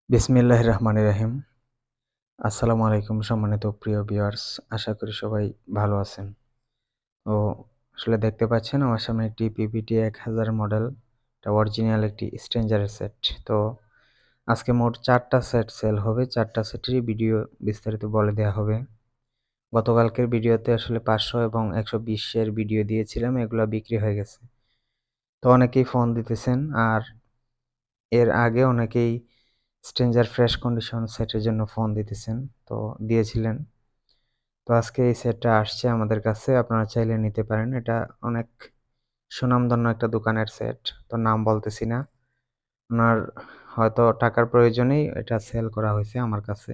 বিসমিল্লাহির রহমানির রহিম। আসসালামু আলাইকুম সম্মানিত প্রিয় ভিউয়ার্স। আশা করি সবাই ভালো আছেন। তো আসলে দেখতে পাচ্ছেন আমার সামনে একটি পিপিটি 1000 মডেল। এটা অরিজিনাল একটি স্ট্রেঞ্জারের সেট। তো আজকে মোট 4 টা সেট সেল হবে। 4 টা সেটেরই ভিডিও বিস্তারিত বলে দেয়া হবে। গতকালকের ভিডিওতে আসলে 500 এবং 120 এর ভিডিও দিয়েছিলাম। এগুলা বিক্রি হয়ে গেছে। তো অনেকেই ফোন দিতেছেন আর এর আগে অনেকেই স্ট্রেঞ্জার ফ্রেশ কন্ডিশন সেটের জন্য ফোন দিতেছেন। তো দিয়েছিলেন। তো আজকে এই সেটটা আসছে আমাদের কাছে। আপনারা চাইলে নিতে পারেন। এটা অনেক সুনামধন্য একটা দোকানের সেট। তো নাম বলতেছি না। উনার হয়তো টাকার প্রয়োজনেই এটা সেল করা হয়েছে আমার কাছে।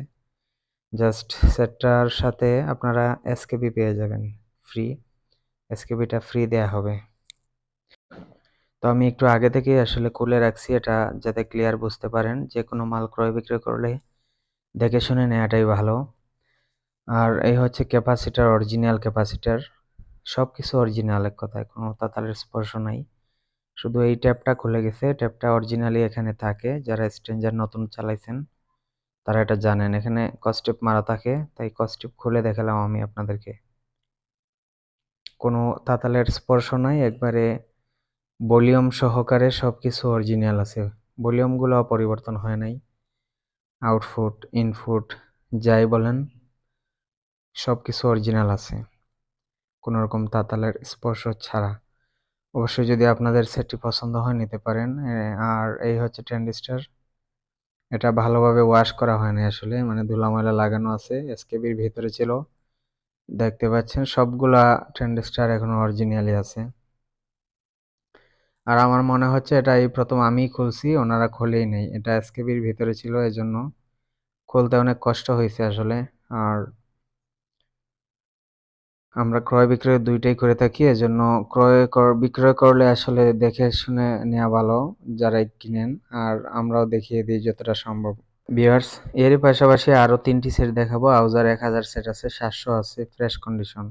জাস্ট সেটটার সাথে আপনারা এসকেবি পেয়ে যাবেন ফ্রি। এসকেবিটা ফ্রি দেয়া হবে। তো আমি একটু আগে থেকেই আসলে খুলে রাখছি এটা যাতে ক্লিয়ার বুঝতে পারেন। যেকোনো মাল ক্রয় বিক্রয় করলে দেখে শুনে নেওয়াটাই ভালো। আর এই হচ্ছে ক্যাপাসিটর, অরিজিনাল ক্যাপাসিটর। সবকিছু অরিজিনাল এক কথায়, কোনো তাতালের স্পর্শ নাই। শুধু এই ট্যাপটা খুলে গেছে। ট্যাপটা অরিজিনালি এখানে থাকে। যারা স্ট্রেঞ্জার নতুন চালাইছেন তারা এটা জানেন। এখানে কস্টেপ মারা থাকে, তাই কস্টেপ খুলে দেখালাম আমি আপনাদেরকে। কোনো তাতালের স্পর্শ নাই, একবারে ভলিউম সহকারে সবকিছু অরিজিনাল আছে। ভলিউমগুলো পরিবর্তন হয় নাই। আউটপুট, ইনপুট যাই বলেন সবকিছু অরিজিনাল আছে, কোনো রকম তাতালের স্পর্শ ছাড়া। অবশ্যই যদি আপনাদের সেটটি পছন্দ হয় নিতে পারেন। আর এই হচ্ছে ট্রানজিস্টর। এটা ভালোভাবে ওয়াশ করা হয়নি আসলে, মানে ধুলা ময়লা লাগানো আছে। এসকেবির ভিতরে ছিল, দেখতে পাচ্ছেন সবগুলা ট্রানজিস্টর এখনো অরিজিনালি আছে। আর আমার মনে হচ্ছে এটা এই প্রথম আমিই খুলছি, ওনারা খোলেই নেই। এটা এসকেবির ভিতরে ছিল, এজন্য খুলতে অনেক কষ্ট হয়েছে আসলে। আর আমরা ক্রয় বিক্রয় দুইটাই করে থাকি, এজন্য বিক্রয় করলে আসলে দেখে শুনে নেওয়া ভালো যারাই কিনেন। আর আমরাও দেখিয়ে দিই যতটা সম্ভব। ভিউয়ার্স, এরই পাশাপাশি আরও 3টি সেট দেখাবো। আউজার 1000 সেট আছে, 700 আছে ফ্রেশ কন্ডিশন,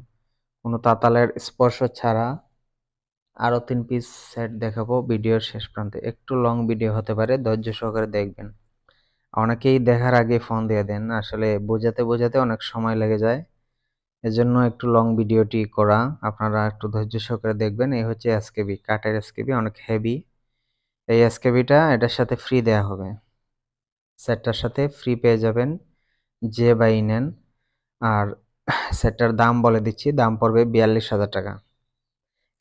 কোনো তাতালের স্পর্শ ছাড়া। আরও 3 পিস সেট দেখাবো ভিডিওর শেষ প্রান্তে। একটু লং ভিডিও হতে পারে, ধৈর্য সহকারে দেখবেন। অনেকেই দেখার আগে ফোন দিয়ে দেন, আসলে বোঝাতে বোঝাতে অনেক সময় লেগে যায়। এজন্য একটু লং ভিডিওটি করা। আপনারা একটু ধৈর্য সহকারে দেখবেন। এই হচ্ছে এসকেবি, কাঠের এসকেবি, অনেক হেভি। এই এসকেবিটা এটার সাথে ফ্রি দেয়া হবে। সেটটার সাথে ফ্রি পেয়ে যাবেন যে বাই নেন। আর সেটটার দাম বলে দিচ্ছি, দাম পড়বে 42,000 টাকা।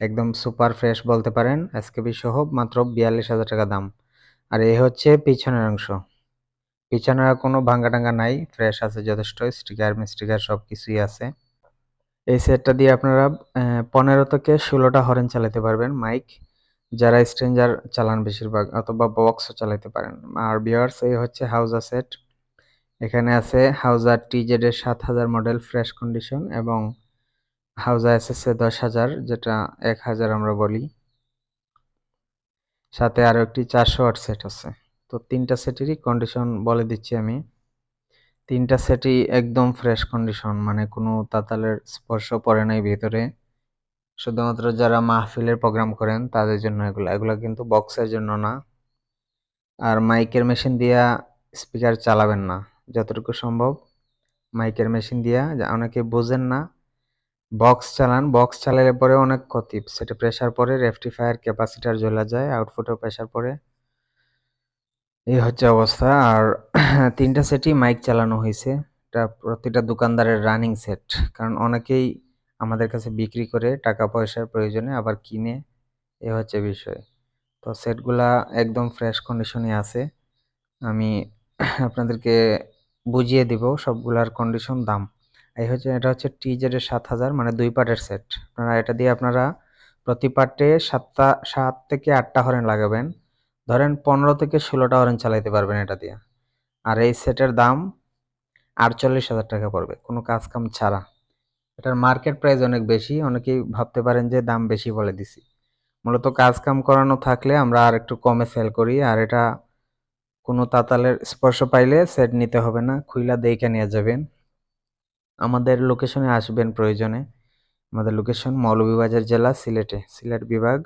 একদম সুপার ফ্রেশ বলতে পারেন, এসকেবি সহ মাত্র 42,000 টাকা দাম। আর এই হচ্ছে পিছনের অংশ। পিছনে আর কোনো ভাঙ্গা-টাঙ্গা নাই, ফ্রেশ আছে যথেষ্ট। স্টিকার মিস্টিকার সব কিছুই আছে। এই সেটটা দিয়ে আপনারা 15 থেকে 16টা হরেন চালাতে পারবেন মাইক, যারা স্ট্রেঞ্জার চালান বেশিরভাগ, অথবা বক্সও চালাতে পারেন। আর ভিউয়ার্স, এই হচ্ছে হাউজা সেট। এখানে আছে হাউজা টিজেড এর 7000 মডেল ফ্রেশ কন্ডিশন এবং হাউজা এসএস এ 10,000, যেটা 1000 আমরা বলি। সাথে আরো একটি 400 ওয়াট সেট আছে। তো 3টা সেটেরই কন্ডিশন বলে দিচ্ছি আমি। 3টা সেটই একদম ফ্রেশ কন্ডিশন, মানে কোনো তাতালের স্পর্শ পড়ে নাই ভিতরে। শুধুমাত্র যারা মাহফিলের প্রোগ্রাম করেন তাদের জন্য এগুলা কিন্তু বক্সের জন্য না। আর মাইকের মেশিন দিয়া স্পিকার চালাবেন না, যতটুকু সম্ভব মাইকের মেশিন দিয়া। অনেকে বোঝেন না, বক্স চালান। বক্স চালালে পরে অনেক ক্ষতি। সেটা প্রেসার পরে রেকটিফায়ার ক্যাপাসিটার জ্বলা যায়, আউটপুটেও প্রেসার পরে। এই হচ্ছে অবস্থা। আর 3টা সেটই মাইক চালানো হয়েছে। এটা প্রতিটা দোকানদারের রানিং সেট, কারণ অনেকেই আমাদের কাছে বিক্রি করে টাকা পয়সার প্রয়োজনে, আবার কিনে। এ হচ্ছে বিষয়। তো সেটগুলা একদম ফ্রেশ কন্ডিশনে আছে। আমি আপনাদেরকে বুঝিয়ে দিব সবগুলার কন্ডিশন, দাম। এটা হচ্ছে টিজেড এর 7000, মানে 2 পার্টের সেট। আপনারা এটা দিয়ে আপনারা প্রতি পার্টে 7 থেকে 8টা হরেন লাগাবেন। ধরেন 15 থেকে 16টা হরেন চালাইতে পারবেন এটা দিয়ে। আর এই সেটের দাম 48,000 টাকা পড়বে, কোনো কাজ কাম ছাড়া। এটার মার্কেট প্রাইস অনেক বেশি। অনেকেই ভাবতে পারেন যে দাম বেশি বলে দিছি। মূলত কাজ কাম করানো থাকলে আমরা আর একটু কমে সেল করি। আর এটা কোনো তাতালের স্পর্শ পাইলে সেট নিতে হবে না, খুইলা দেইখা নিয়ে যাবেন। আমাদের লোকেশনে আসবেন প্রয়োজনে। আমাদের লোকেশন মৌলভীবাজার জেলা, সিলেট বিভাগ।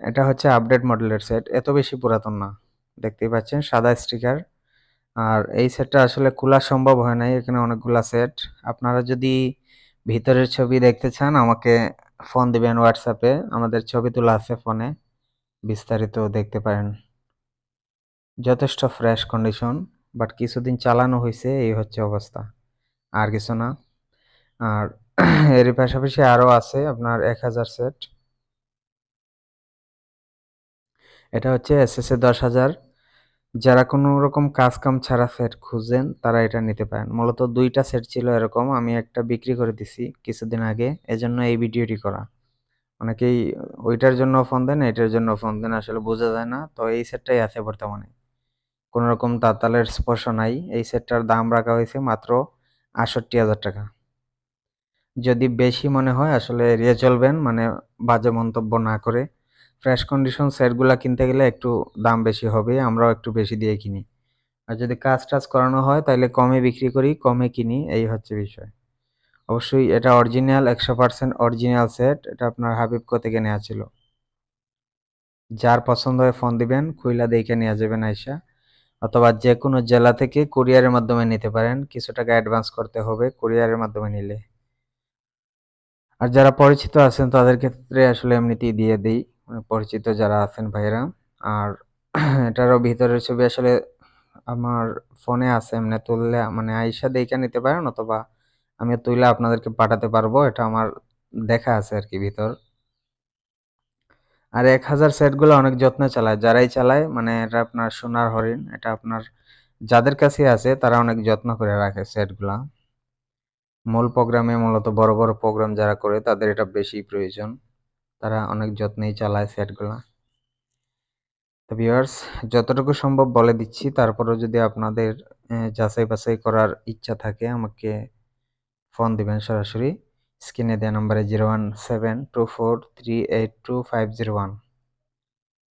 এটা হচ্ছে আপডেট মডেলের সেট, এত বেশি পুরাতন না। দেখতেই পাচ্ছেন সাদা স্টিকার। আর এই সেটটা আসলে খোলা সম্ভব হয় নাই, এখানে অনেকগুলা সেট। আপনারা যদি ভিতরের ছবি দেখতে চান আমাকে ফোন দিবেন হোয়াটসঅ্যাপে, আমাদের ছবি তোলা আছে ফোনে, বিস্তারিত দেখতে পারেন। যথেষ্ট ফ্রেশ কন্ডিশন, বাট কিছুদিন চালানো হয়েছে, এই হচ্ছে অবস্থা, আর কিছু না। আর এর পাশাপাশি আরও আছে আপনার 1000 সেট। এটা হচ্ছে এসএসএ 10,000। যারা কোনো রকম কাজ কাম ছাড়া সেট খুঁজেন তারা এটা নিতে পারেন। মূলত 2টা সেট ছিল এরকম, আমি একটা বিক্রি করে দিছি কিছুদিন আগে, এজন্য এই ভিডিওটি করা। অনেকেই ওইটার জন্য ফোন দেন, এটার জন্য ফোন দেন, আসলে বোঝা যায় না। তো এই সেটটাই আছে বর্তমানে, কোনো রকম তাতালের স্পর্শ নাই। এই সেটটার দাম রাখা হয়েছে মাত্র ৬৮,০০০ টাকা। যদি বেশি মনে হয় আসলে এড়িয়ে চলবেন, মানে বাজে মন্তব্য না করে। ফ্রেশ কন্ডিশন সেটগুলা কিনতে গেলে একটু দাম বেশি হবে, আমরাও একটু বেশি দিয়ে কিনি। আর যদি কাজ টাজ করানো হয় তাহলে কমে বিক্রি করি, কমে কিনি, এই হচ্ছে বিষয়। অবশ্যই এটা অরিজিনাল 100% অরিজিনাল সেট। এটা আপনার হাবিবকো থেকে নেওয়া ছিল। যার পছন্দ হয় ফোন দিবেন, খুইলা দেইখা নিয়ে যাবেন আইসা, অথবা যে কোনো জেলা থেকে কুরিয়ারের মাধ্যমে নিতে পারেন। কিছু টাকা অ্যাডভান্স করতে হবে কুরিয়ারের মাধ্যমে নিলে। আর যারা পরিচিত আছেন তাদের ক্ষেত্রে আসলে এমনিতেই দিয়ে দেই, পরিচিত যারা আছেন ভাইয়েরা। আর এটারও ভিতরের ছবি আসলে আমার ফোনে আছে, এমনি তুললে মানে আইসা দেইখা নিতে পারেন, অথবা আমি তুইলা আপনাদেরকে পাঠাতে পারবো, এটা আমার দেখা আছে আর কি ভিতর। আর 1000 সেটগুলো অনেক যত্নে চালায়, যারাই চালায় মানে এটা আপনার সোনার হরিণ। এটা আপনার যাদের কাছে আছে তারা অনেক যত্ন করে রাখে সেটগুলা। মূল প্রোগ্রামে মূলত বড় বড় প্রোগ্রাম যারা করে তাদের এটা বেশি প্রয়োজন, তারা অনেক যত্নেই চালায় সেটগুলা। তো ভিউয়ার্স, যতটুকু সম্ভব বলে দিচ্ছি, তারপরেও যদি আপনাদের যাচাই বাছাই করার ইচ্ছা থাকে আমাকে ফোন দিবেন সরাসরি স্ক্রিনে দেওয়া নম্বরে 01724382501।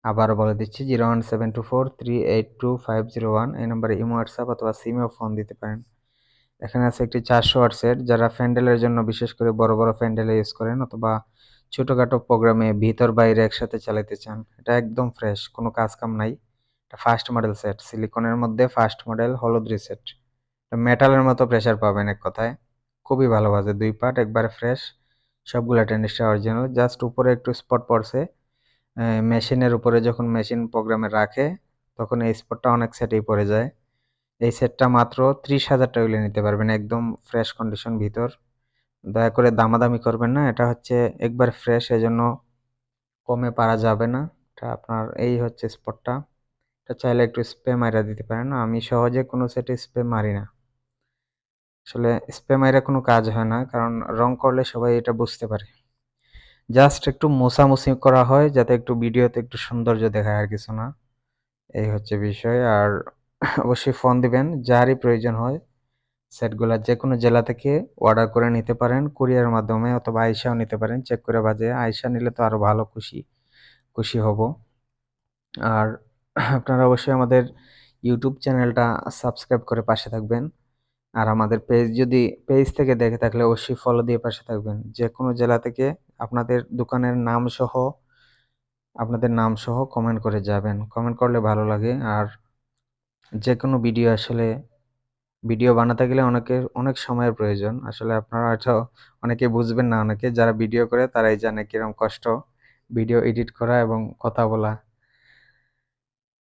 আবারও বলে দিচ্ছি 01724382501। এই নম্বরে ইমো, হোয়াটসঅ্যাপ অথবা সিমেও ফোন দিতে পারেন। এখানে আছে একটি 400 ওয়াট সেট, যারা প্যান্ডেলের জন্য বিশেষ করে বড় বড় প্যান্ডেলে ইউজ করেন, অথবা ছোটখাটো প্রোগ্রামে ভিতর বাইরে একসাথে চালাতে চান। এটা একদম ফ্রেশ, কোনো কাজ কাম নাই। এটা ফার্স্ট মডেল সেট, সিলিকনের মধ্যে ফার্স্ট মডেল হলুদ রিসেট। মেটালের মতো প্রেসার পাবেন এক কথায়, খুবই ভালো বাজে, 2 পার্ট একবারে ফ্রেশ। সবগুলা টেনিসটা অরিজিনাল, জাস্ট উপরে একটু স্পট পড়ছে। মেশিনের উপরে যখন মেশিন প্রোগ্রামে রাখে তখন এই স্পটটা অনেক সেটেই পড়ে যায়। এই সেটটা মাত্র 30,000 টাকা হইলে নিতে পারবেন, একদম ফ্রেশ কন্ডিশন ভিতর। দয়া করে দামাদামি করবেন না, এটা হচ্ছে একবার ফ্রেশ, এজন্য কমে পারা যাবে না। এটা আপনার এই হচ্ছে স্পটটা, এটা চাইলে একটু স্প্রে মাইরা দিতে পারেন। আমি সহজে কোনো সেটে স্প্রে মারি না, আসলে স্প্রে মাইরা কোনো কাজ হয় না, কারণ রং করলে সবাই এটা বুঝতে পারে। জাস্ট একটু মোছামুছি করা হয় যাতে একটু ভিডিওতে একটু সৌন্দর্য দেখায়, আর কিছু না। এই হচ্ছে বিষয়। আর অবশ্যই ফোন দিবেন যারই প্রয়োজন হয়। সেটগুলা যেকোনো জেলা থেকে অর্ডার করে নিতে পারেন কুরিয়ারের মাধ্যমে, অথবা আইসাও নিতে পারেন চেক করে বাজে। আইসা নিলে তো আরো ভালো, খুশি হব। আর আপনারা অবশ্যই আমাদের ইউটিউব চ্যানেলটা সাবস্ক্রাইব করে পাশে থাকবেন। আর আমাদের পেজ থেকে দেখে থাকলে অবশ্যই ফলো দিয়ে পাশে থাকবেন। যেকোনো জেলা থেকে আপনাদের দোকানের আপনাদের নাম সহ কমেন্ট করে যাবেন, কমেন্ট করলে ভালো লাগে। আর যেকোনো ভিডিও বানাতে গেলে অনেক সময়ের প্রয়োজন। আসলে আপনারা হয়তো অনেকে বুঝবেন না, অনেকে যারা ভিডিও করে তারাই জানে কিরকম কষ্ট ভিডিও এডিট করা এবং কথা বলা।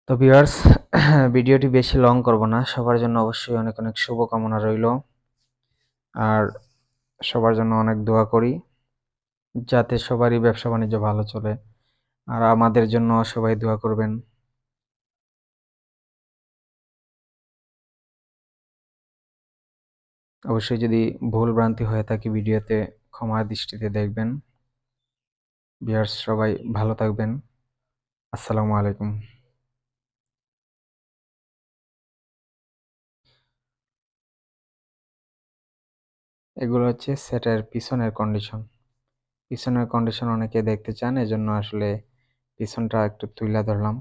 তো ভিউয়ার্স, ভিডিওটি বেশি লং করব না, সবার জন্য অবশ্যই অনেক অনেক শুভকামনা রইল। আর সবার জন্য অনেক দোয়া করি যাতে সবারই ব্যবসা বাণিজ্য ভালো চলে। আর আমাদের জন্য সবাই দোয়া করবেন। অবশ্যই যদি ভুল ভ্রান্তি হয়ে থাকে ভিডিওতে ক্ষমার দৃষ্টিতে দেখবেন। ভিউয়ার্স সবাই ভালো থাকবেন। আসসালামু আলাইকুম। এগুলো হচ্ছে সেটের পিছনের কন্ডিশন অনেকে দেখতে চান, এজন্য আসলে পিছনটা একটু তুইলা ধরলাম।